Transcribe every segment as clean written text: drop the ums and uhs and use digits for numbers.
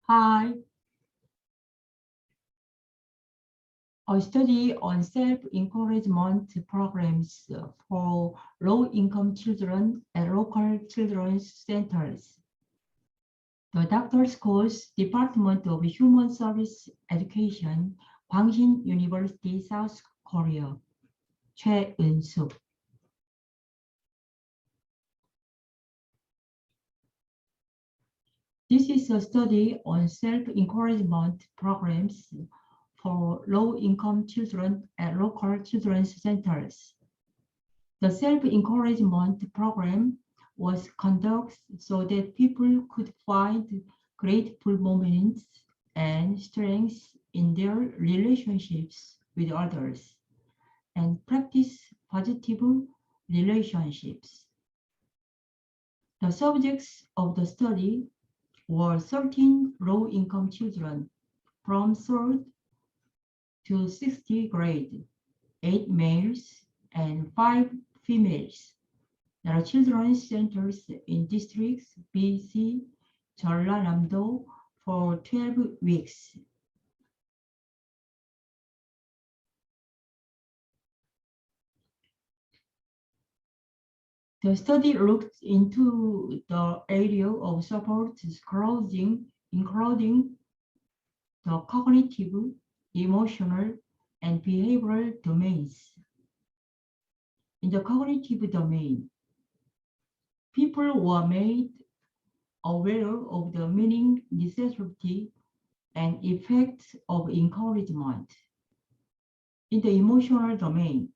Hi. A study on self-encouragement programs for low-income children at local children's centers. The Doctor's Course, Department of Human Service Education, Kwangshin University, South Korea. Choi Eun Sook. This is a study on self-encouragement programs for low-income children at local children's centers. The self-encouragement program was conducted so that people could find grateful moments and strengths in their relationships with others and practice positive relationships. The subjects of the study were 13 low-income children from 3rd to 6th grade, 8 males and 5 females. There are children's centers in districts B, C, Jeollanam-do for 12 weeks. The study looked into the area of support including the cognitive, emotional, and behavioral domains. In the cognitive domain, people were made aware of the meaning, necessity, and effects of encouragement. In the emotional domain,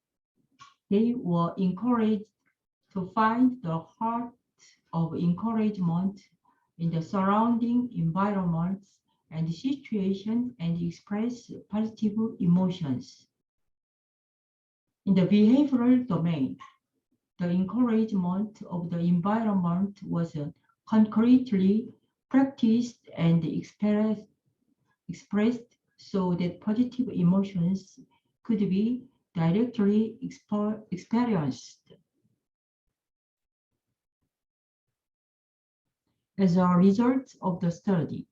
they were encouraged to find the heart of encouragement in the surrounding environments and situation and express positive emotions. In the behavioral domain, the encouragement of the environment was concretely practiced and expressed so that positive emotions could be directly experienced. As a result of the study,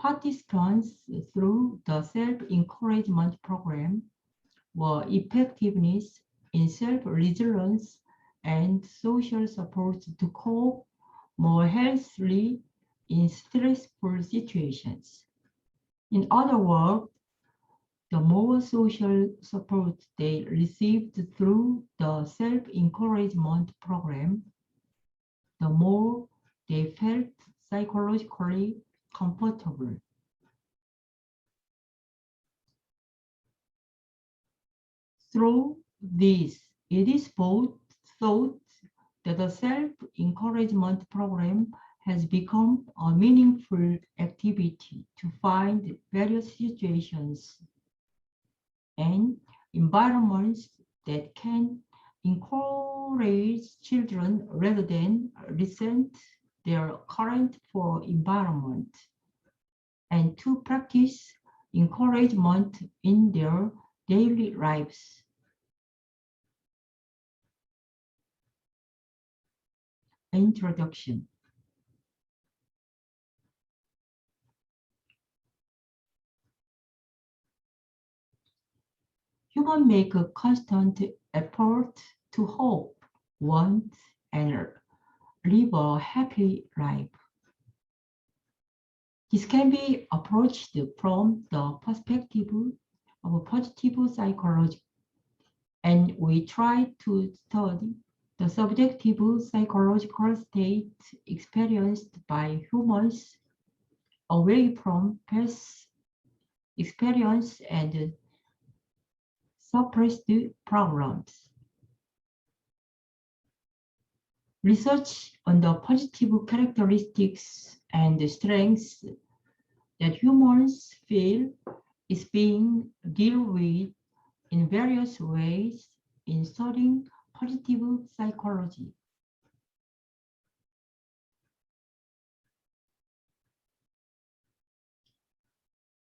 participants through the self-encouragement program were effectiveness in self-resilience and social support to cope more healthily in stressful situations. In other words, the more social support they received through the self-encouragement program, the more they felt psychologically comfortable. Through this, it is both thought that the self-encouragement program has become a meaningful activity to find various situations and environments that can encourage children rather than resent their current environment, and to practice encouragement in their daily lives. Introduction. Humans make a constant effort to hope, want, and live a happy life. This can be approached from the perspective of positive psychology, and we try to study the subjective psychological state experienced by humans away from past experience and suppressed programs. Research on the positive characteristics and strengths that humans feel is being dealt with in various ways in studying positive psychology.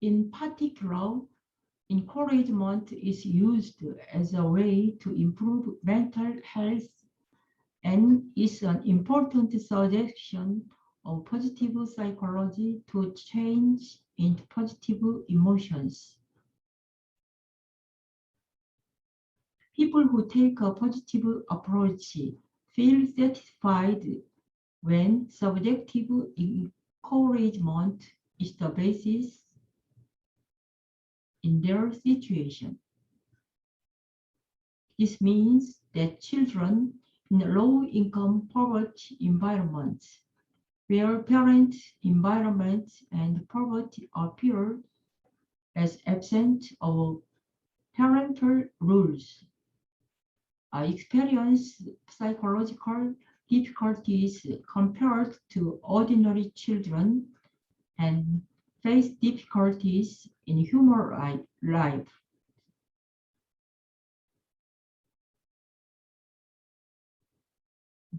In particular, encouragement is used as a way to improve mental health and is an important suggestion of positive psychology to change into positive emotions. People who take a positive approach feel satisfied when subjective encouragement is the basis in their situation. This means that children in low-income poverty environments, where parent environment and poverty appear as absent of parental rules, experience psychological difficulties compared to ordinary children and face difficulties in human life.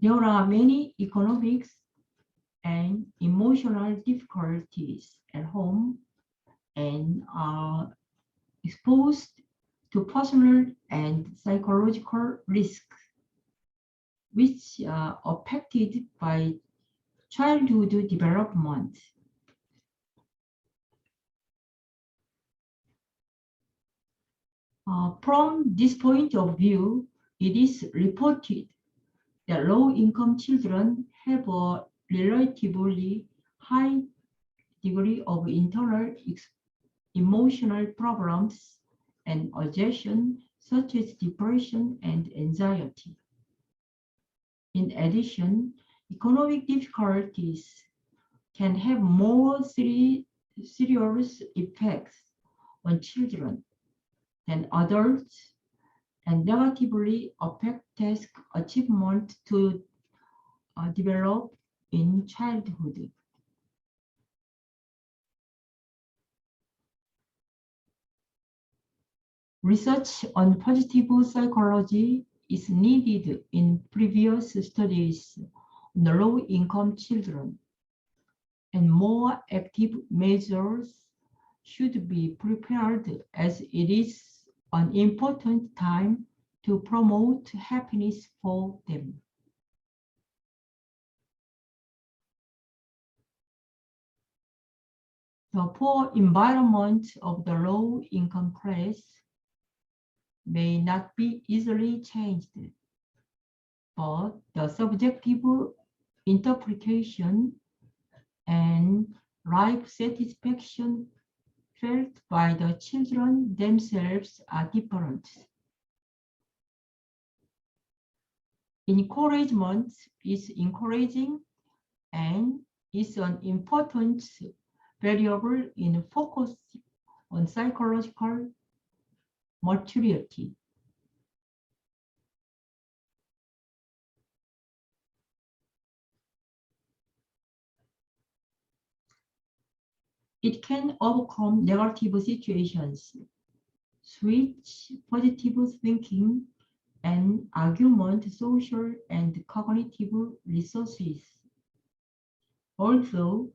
There are many economics and emotional difficulties at home and are exposed to personal and psychological risks, which are affected by childhood development. From this point of view, it is reported that low-income children have a relatively high degree of internal emotional problems and aggression, such as depression and anxiety. In addition, economic difficulties can have more serious effects on children than adults and negatively affect task achievement to develop in childhood. Research on positive psychology is needed in previous studies on low-income children, and more active measures should be prepared as it is an important time to promote happiness for them. The poor environment of the low-income class may not be easily changed, but the subjective interpretation and life satisfaction felt by the children themselves are different. Encouragement is encouraging and is an important variable in focus on psychological maturity. It can overcome negative situations, switch positive thinking, and augment social and cognitive resources. Although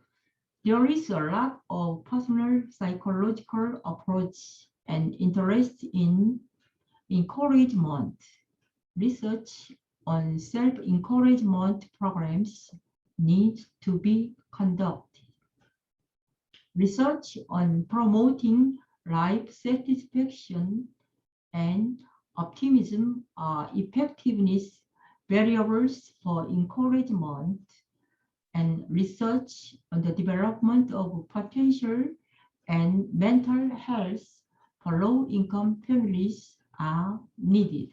there is a lot of personal psychological approach and interest in encouragement, research on self-encouragement programs needs to be conducted. Research on promoting life satisfaction and optimism are effectiveness variables for encouragement, and research on the development of potential and mental health for low-income families are needed.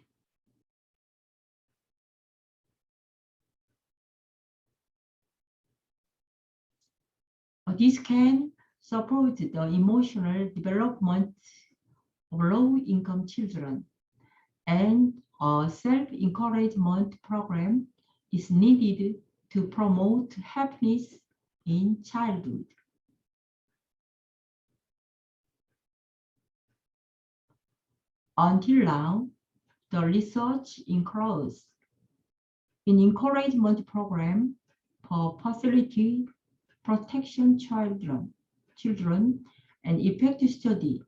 This can support the emotional development of low-income children, and a self-encouragement program is needed to promote happiness in childhood. Until now, the research includes an encouragement program for facility protection children, and effect study,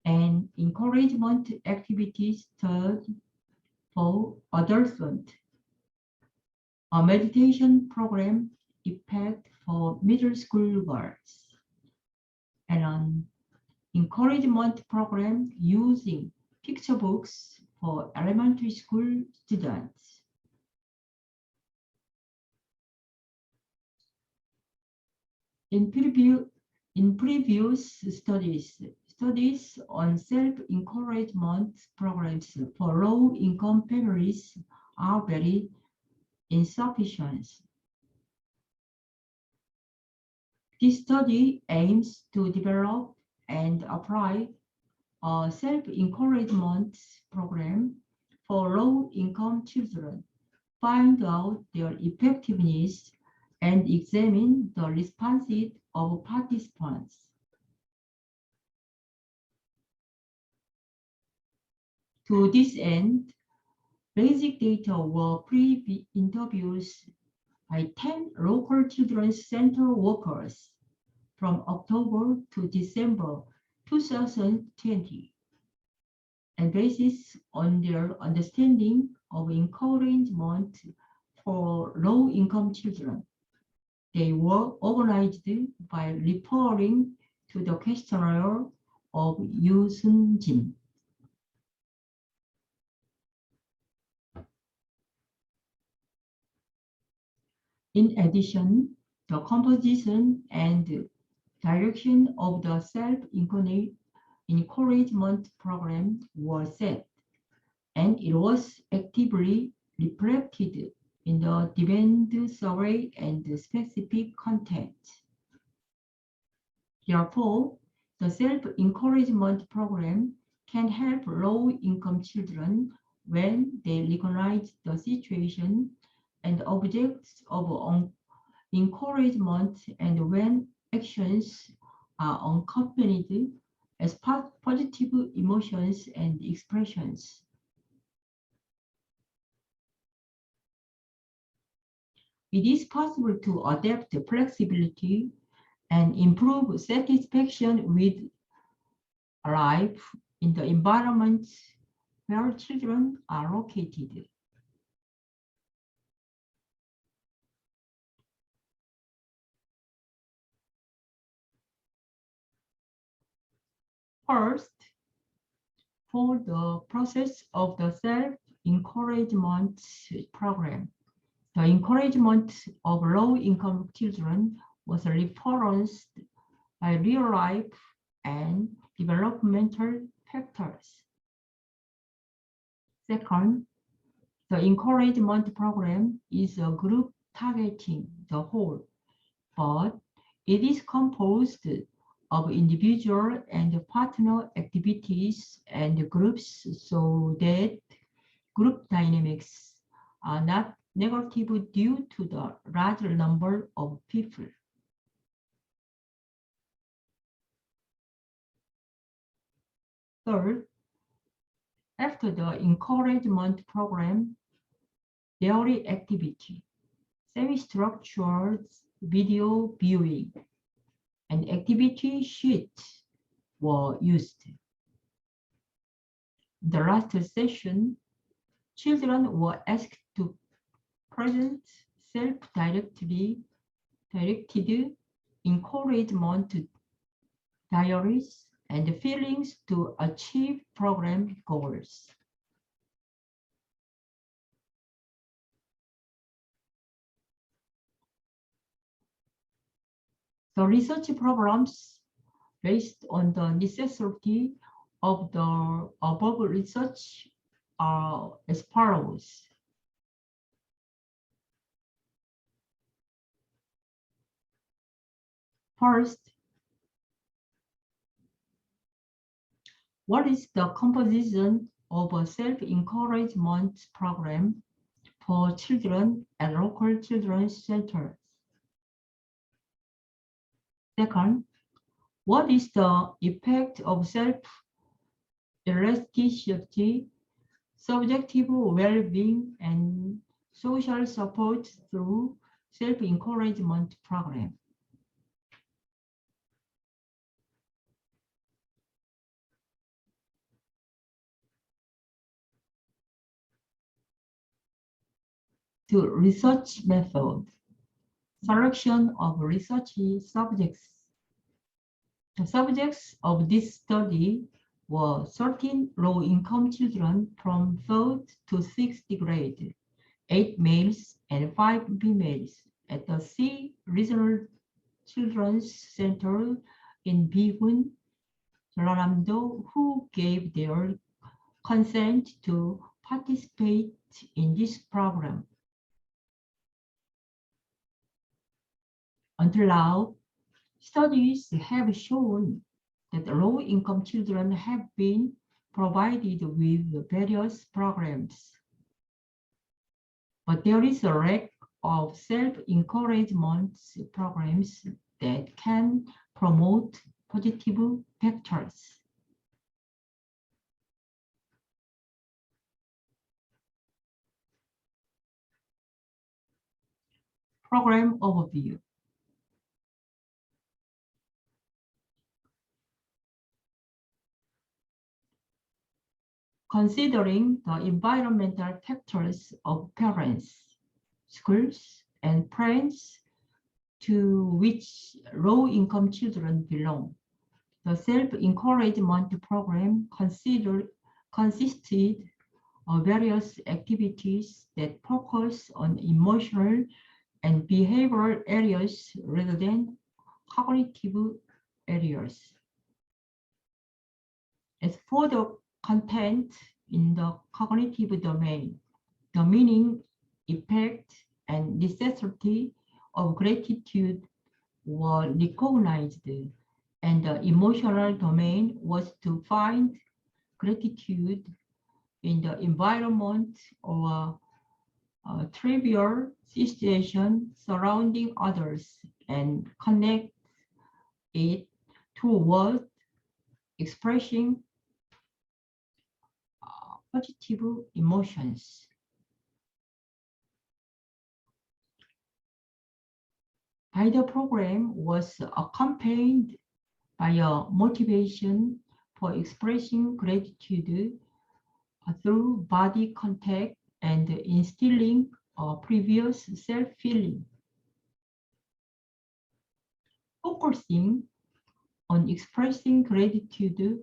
and encouragement activities for adolescents. A meditation program effect for middle school girls, and an encouragement program using picture books for elementary school students. In previous studies on self-encouragement programs for low-income families are very insufficient. This study aims to develop and apply a self-encouragement program for low-income children, find out their effectiveness, and examine the responses of participants. To this end, basic data were pre-interviews by 10 local children's center workers from October to December 2020, and based on their understanding of encouragement for low-income children. They were organized by referring to the questionnaire of Yoo Sun-jin. In addition, the composition and direction of the self-encouragement program was set, and it was actively reflected in the demand survey and the specific content. Therefore, the self-encouragement program can help low-income children when they recognize the situation and objects of encouragement, and when actions are accompanied as positive emotions and expressions. It is possible to adapt flexibility and improve satisfaction with life in the environments where children are located. First, for the process of the self-encouragement program, the encouragement of low-income children was referenced by real-life and developmental factors. Second, the encouragement program is a group targeting the whole, but it is composed of individual and partner activities and groups, so that group dynamics are not negative due to the larger number of people. Third, after the encouragement program, daily activity, semi-structured video viewing, and activity sheets were used. In the last session, children were asked to present self-directed encouragement diaries and feelings to achieve program goals. The research programs based on the necessity of the above research are as follows. First, what is the composition of a self-encouragement program for children at local children's centers? Second, what is the effect of self-elasticity, subjective well-being, and social support through self-encouragement program? To research method, selection of research subjects. The subjects of this study were 13 low-income children from 3rd to 6th grade, 8 males and 5 females at the C Regional Children's Center in Bihun, Jeollanam-do, who gave their consent to participate in this program. Until now, studies have shown that low-income children have been provided with various programs. But there is a lack of self-encouragement programs that can promote positive factors. Program overview. Considering the environmental factors of parents, schools, and friends to which low-income children belong, the self-encouragement program consisted of various activities that focus on emotional and behavioral areas rather than cognitive areas. As for the content in the cognitive domain, the meaning, effect, and necessity of gratitude were recognized, and the emotional domain was to find gratitude in the environment or a trivial situation surrounding others and connect it to a word expressing positive emotions. The program was accompanied by a motivation for expressing gratitude through body contact and instilling a previous self-feeling. Focusing on expressing gratitude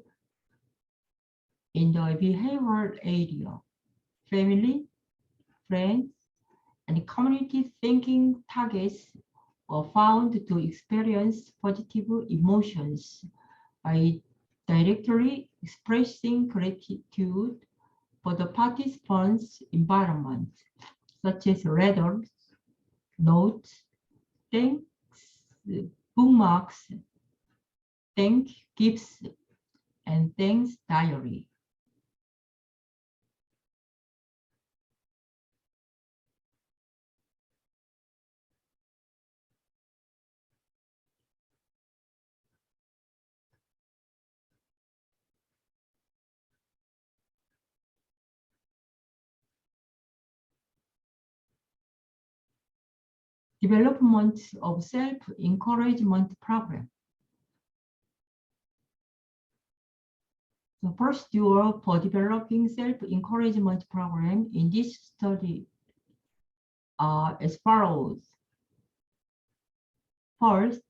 in the behavioral area, family, friends, and community thinking targets are found to experience positive emotions by directly expressing gratitude for the participants' environment, such as letters, notes, thanks, bookmarks, thank gifts, and thanks diary. Development of self-encouragement program. The procedure for developing self-encouragement program in this study are as follows. First,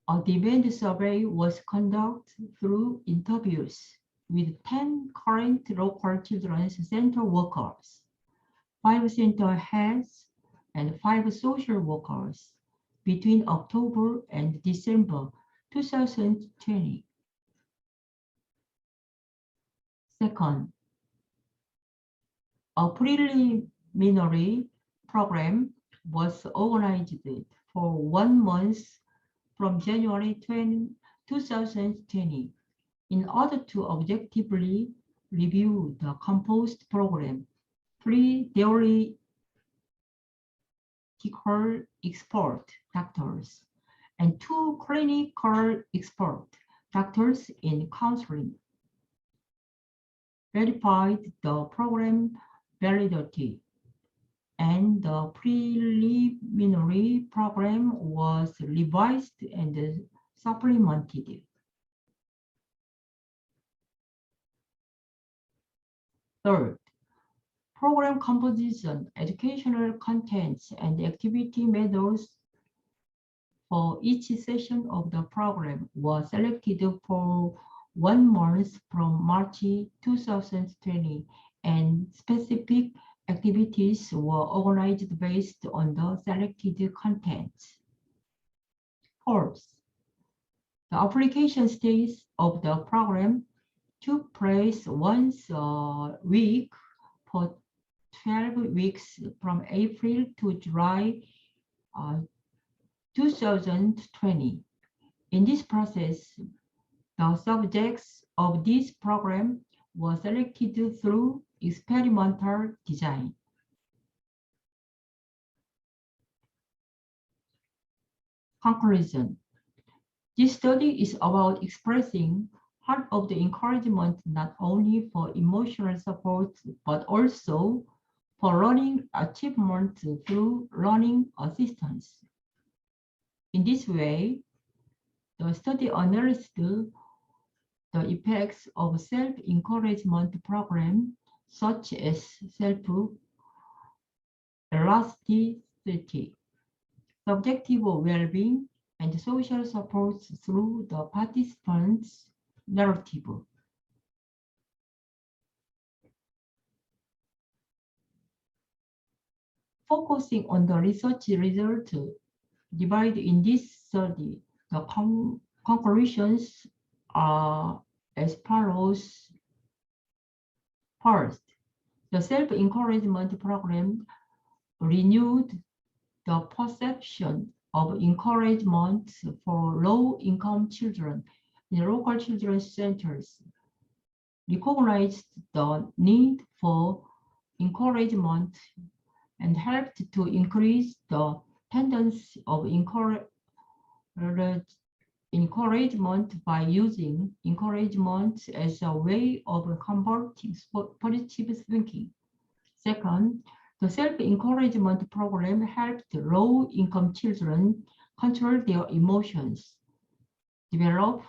a demand survey was conducted through interviews with 10 current local children's center workers, 5 center heads, and 5 social workers between October and December 2020. Second, a preliminary program was organized for 1 month from January 2020 in order to objectively review the composed program. 3 theoretical expert doctors and 2 clinical expert doctors in counseling verified the program validity, and the preliminary program was revised and supplemented. Third, Program composition, educational contents, and activity methods for each session of the program was selected for 1 month from March 2020, and specific activities were organized based on the selected contents. Fourth, the application stage of the program took place once a week for 12 weeks from April to July 2020. In this process, the subjects of this program were selected through experimental design. Conclusion. This study is about expressing part of the encouragement not only for emotional support, but also for learning achievement through learning assistance. In this way, the study analyzed the effects of self-encouragement programs such as self-elasticity, subjective well-being, and social support through the participants' narrative. Focusing on the research result divided in this study, the conclusions are as follows. First, the self-encouragement program renewed the perception of encouragement for low-income children in local children's centers, recognized the need for encouragement, and helped to increase the tendency of encouragement by using encouragement as a way of converting positive thinking. Second, the self-encouragement program helped low-income children control their emotions, develop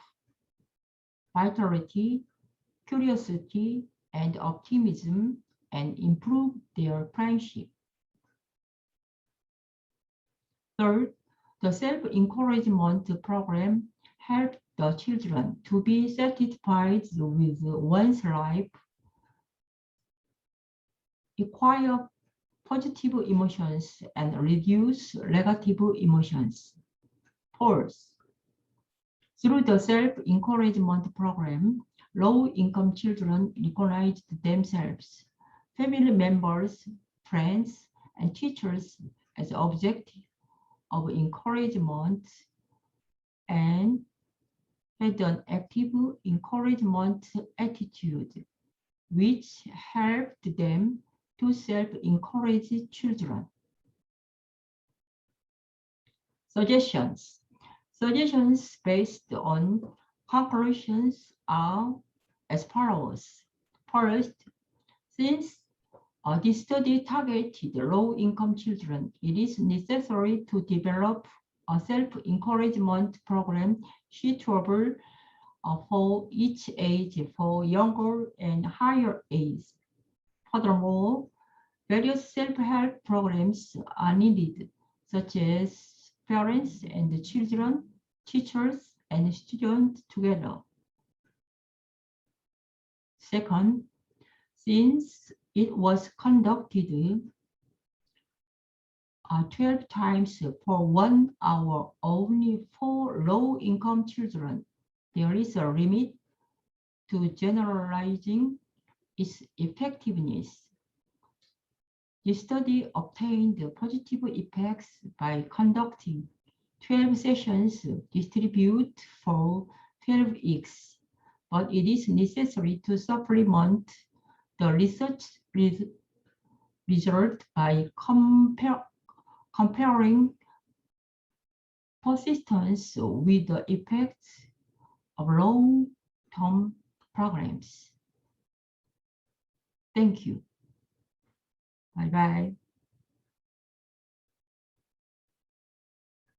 vitality, curiosity, and optimism, and improve their friendship. Third, the self-encouragement program helped the children to be satisfied with one's life, acquire positive emotions, and reduce negative emotions. Fourth, through the self-encouragement program, low-income children recognized themselves, family members, friends, and teachers as objects of encouragement and had an active encouragement attitude, which helped them to self-encourage children. Suggestions. Suggestions based on conclusions are as follows. First, since this study targeted low-income children, it is necessary to develop a self-encouragement program suitable for each age for younger and higher age. Furthermore, various self-help programs are needed, such as parents and children, teachers, and students together. Second, since it was conducted 12 times for 1 hour only for low-income children, there is a limit to generalizing its effectiveness. The study obtained positive effects by conducting 12 sessions distributed for 12 weeks, but it is necessary to supplement the research result by comparing persistence with the effects of long-term programs. Thank you. Bye-bye.